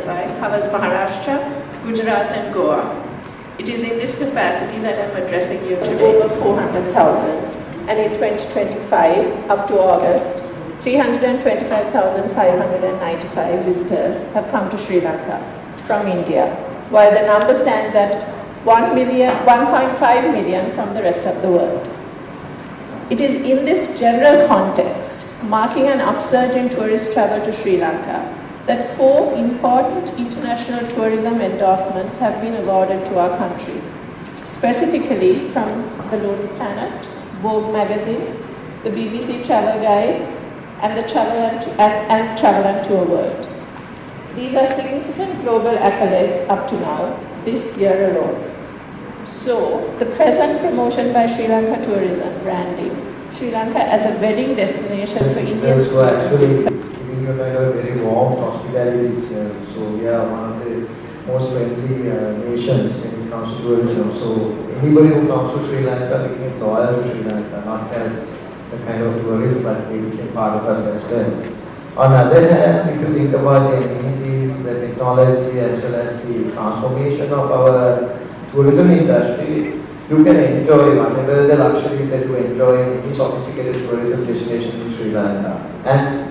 Mumbai covers Maharashtra, Gujarat and Goa. It is in this capacity that I am addressing you today. Over 400,000, and in 2025, up to August, 325,595 visitors have come to Sri Lanka from India, while the number stands at 1.5 million from the rest of the world. It is in this general context, marking an upsurge in tourist travel to Sri Lanka, that 4 important international tourism endorsements have been awarded to our country, specifically from the Lonely Planet, Vogue magazine, the BBC Travel Guide, and the Travel and Tour World. These are significant global accolades up to now, this year alone. So, the present promotion by Sri Lanka Tourism branding Sri Lanka as a wedding destination for Indian so actually giving you kind of very warm hospitality itself. So we are one of the most friendly nations when it comes to tourism. So anybody who comes to Sri Lanka became loyal to Sri Lanka, not as a kind of tourist, but they became part of us as well. On the other hand, if you think about the amenities, the technology, as well as the transformation of our tourism industry, you can enjoy whatever the luxuries that you enjoy in any sophisticated tourism destination in Sri Lanka. And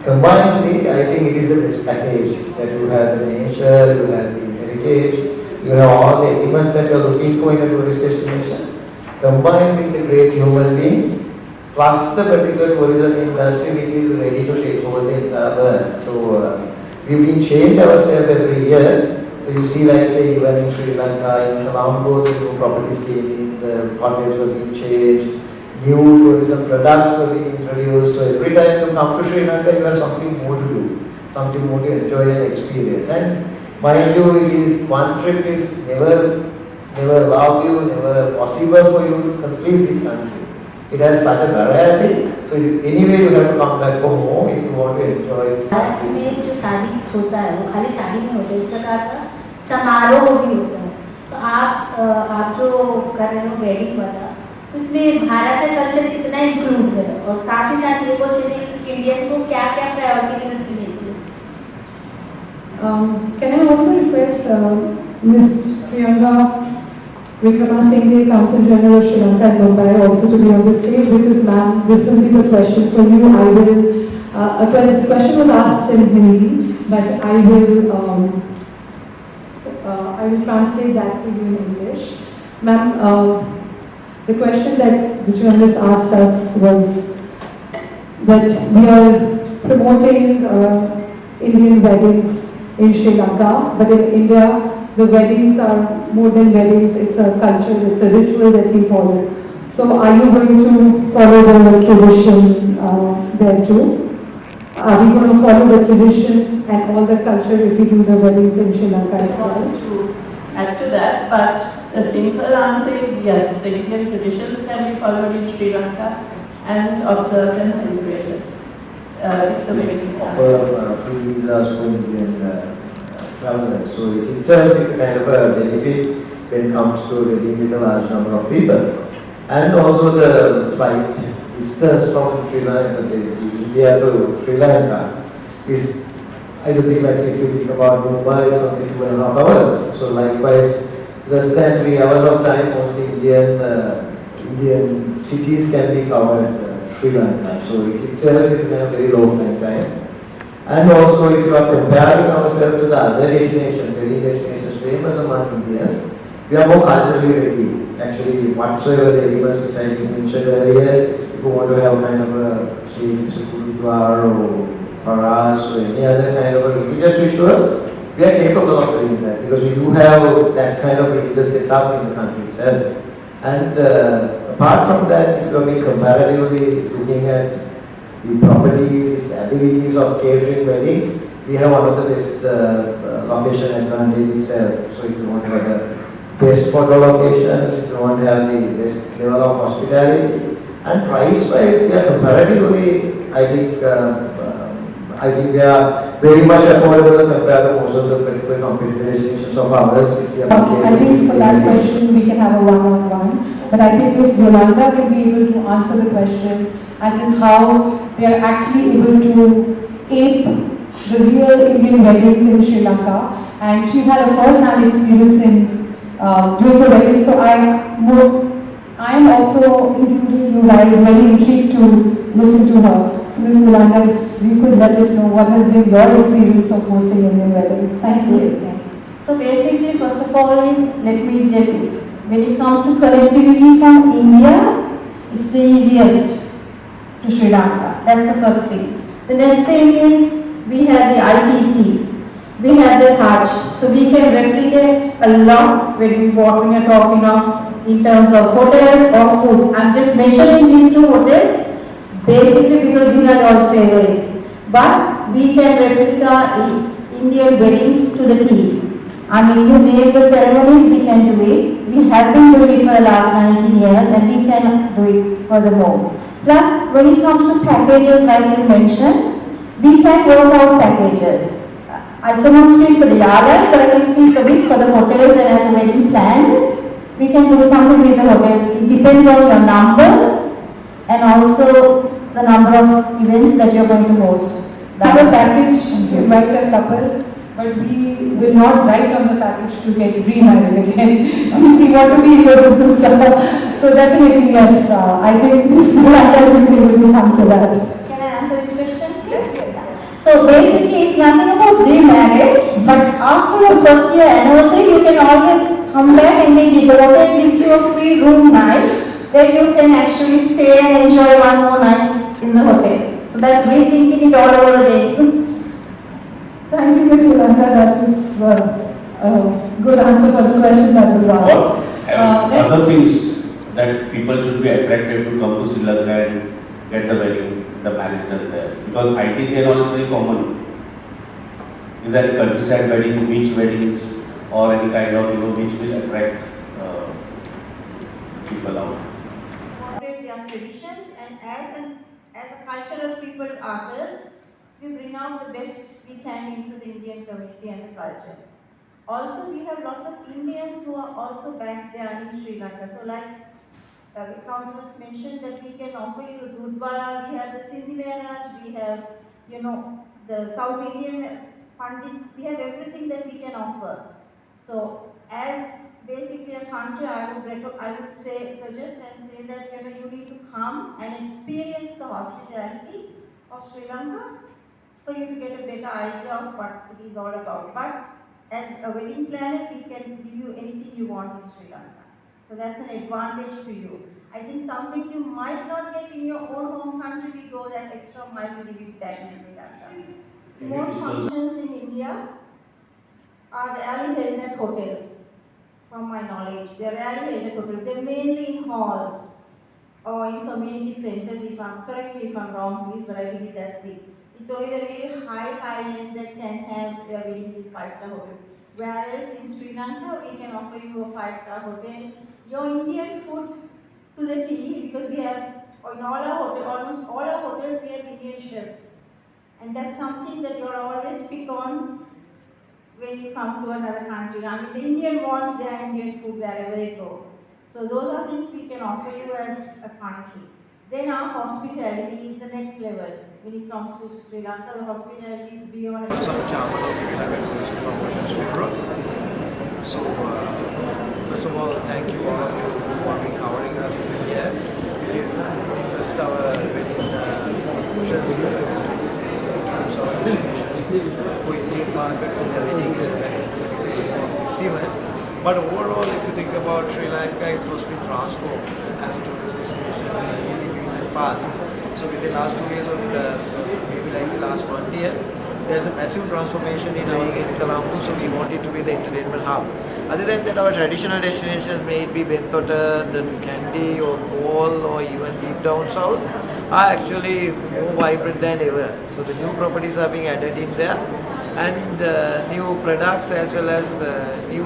combinedly, I think it is the best package that you have the nature, you have the heritage, you have all the elements that you are looking for in a tourist destination, combined with the great human beings, plus the particular tourism industry which is ready to take over the entire world. So we've been changing ourselves every year. So you see, like say, even in Sri Lanka, in Colombo, the new properties came in, the hotels were being changed, new tourism products were being introduced. So every time you come to Sri Lanka, you have something more to do, something more to enjoy and experience. And mind you, it is one trip is never allowed you, never possible for you to complete this country. It has such a variety. So anyway, you have to come back for more if you want to enjoy this country. में जो शादी होता है वो खाली शादी नहीं होता, एक प्रकार का समारोह भी होता है. तो आप जो कर रहे हो वेडिंग वाला, तो इसमें भारत का कल्चर कितना इंक्लूड है और साथ ही साथ ये क्वेश्चन है कि इंडियन को क्या क्या प्रायोरिटी मिलती है इसमें. Can I also request Ms. Priyanka Vikramasinghe, Council General of Sri Lanka and Mumbai, also to be on the stage, because ma'am, this will be the question for you. This question was asked in Hindi, but I will translate that for you in English. Ma'am, the question that the journalist asked us was that we are promoting Indian weddings in Sri Lanka, but in India, the weddings are more than weddings, it's a culture, it's a ritual that we follow. So are you going to follow the tradition there too? Are we going to follow the tradition and all the culture if we do the weddings in Sri Lanka as well? To add to that, but the simple answer is yes, the Indian traditions can be followed in Sri Lanka and observed and celebrated if the weddings are. Free visas for Indian travelers. So it itself is a kind of a benefit when it comes to dealing with a large number of people. And also the flight distance from Sri Lanka, India to Sri Lanka is, I don't think, like if you think about Mumbai, it's only 2.5 hours. So likewise, less than 3 hours of time, mostly Indian cities can be covered Sri Lanka. So it itself is a kind of very low flight time. And also, if you are comparing ourselves to the other destinations, wedding destinations famous among Indians, we are more culturally ready. Actually, whatsoever the elements which I mentioned earlier, if you want to have kind of a, say, if it's a Gurudwara or Paras or any other kind of a religious ritual, we are capable of doing that because we do have that kind of religious setup in the country itself. And apart from that, if you are being comparatively looking at the properties, its abilities of catering weddings, we have one of the best location advantage itself. So if you want to have the best photo locations, if you want to have the best level of hospitality, and price-wise, we are comparatively, I think we are very much affordable compared to most of the particular competitive destinations of ours. If we are I think for that question we can have a one-on-one, but I think Ms. Yolanda will be able to answer the question as in how they are actually able to ape the real Indian weddings in Sri Lanka, and she's had a first-hand experience in doing the wedding. So I am also including you guys, very intrigued to listen to her. So Ms. Yolanda, if you could let us know what has been your experience of hosting Indian weddings. Thank you. So basically, first of all is, let me tell you, when it comes to connectivity from India, it's the easiest to Sri Lanka. That's the first thing. The next thing is, we have the ITC, we have the Taj, so we can replicate a lot when we are talking of in terms of hotels or food. I'm just mentioning these two hotels basically because these are your favorites. But we can replicate Indian weddings to the T. I mean, you name the ceremonies, we can do it. We have been doing it for the last 19 years and we can do it furthermore. Plus, when it comes to packages like you mentioned, we can work out packages. I cannot speak for the airline, but I can speak a bit for the hotels, and as a wedding plan, we can do something with the hotels. It depends on your numbers and also the number of events that you're going to host. We have a package to invite a couple, but we will not write on the package to get remarried again. We want to be in your business. So definitely yes, I think Ms. Yolanda will be able to answer that. Can I answer this question? Yes. So basically, it's nothing about remarriage, but after your first year anniversary, you can always come back and the hotel gives you a free room night where you can actually stay and enjoy one more night in the hotel. So that's rethinking it all over again. Thank you, Ms. Yolanda. That was a good answer for the question that was asked. Other things that people should be attracted to come to Sri Lanka and get the wedding, the marriage done there. Because ITC and all is very common. Is that countryside wedding, beach weddings, or any kind of, which will attract people out. Incorporate their traditions, and as a cultural people ourselves, we bring out the best we can into the Indian community and the culture. Also, we have lots of Indians who are also back there in Sri Lanka. So like the councillors mentioned that we can offer you the Gurdwara, we have the Sindhi Maharaj, we have, the South Indian Pandits, we have everything that we can offer. So as basically a country, I would suggest and say that you need to come and experience the hospitality of Sri Lanka for you to get a better idea of what it is all about. But as a wedding planner, we can give you anything you want in Sri Lanka. So that's an advantage to you. I think some things you might not get in your own home country, we go that extra mile to give it back in Sri Lanka. Most functions in India are rarely held at hotels, from my knowledge. They are rarely held at hotels. They are mainly in halls or in community centers. Correct me if I'm wrong, please, but I believe that's it. It's only the very high end that can have their weddings in 5-star hotels. Whereas in Sri Lanka, we can offer you a 5-star hotel. Your Indian food to the T, because we have, in all our hotels, almost all our hotels, we have Indian chefs. And that's something that you'll always pick on when you come to another country. I mean, the Indian wants their Indian food wherever they go. So those are things we can offer you as a country. Then our hospitality is the next level. When it comes to Sri Lanka, the hospitality is beyond. Some chairman of Sri Lanka Tourism Promotions Bureau. So, first of all, thank you all of you who have been covering us here. It is first our wedding promotions for Indian market for the weddings, so that is the beginning of this event. But overall, if you think about Sri Lanka, it was been transformed as a tourist destination in the recent past. So within the last 2 years of maybe like the last 1 year, there's a massive transformation in Colombo, so we want it to be the entertainment hub. Other than that, our traditional destinations, may it be Bentota, the Kandy or Galle or even deep down south, are actually more vibrant than ever. So the new properties are being added in there, and new products as well as the new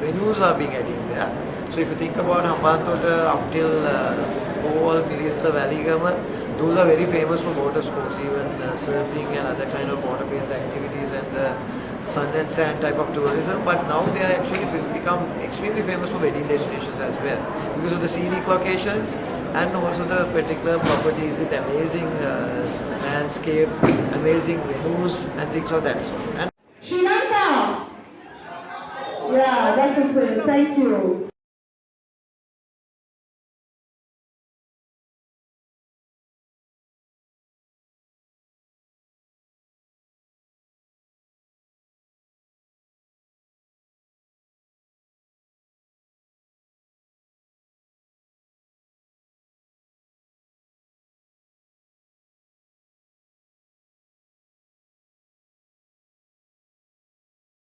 venues are being added there. So if you think about Hambantota up till Galle, Mirissa, Valigama, those are very famous for water sports, even surfing and other kind of water-based activities, and the sun and sand type of tourism, but now they are actually become extremely famous for wedding destinations as well because of the scenic locations and also the particular properties with amazing landscape, amazing venues and things of that sort. And Sri Lanka! Yeah, that's a spirit. Thank you.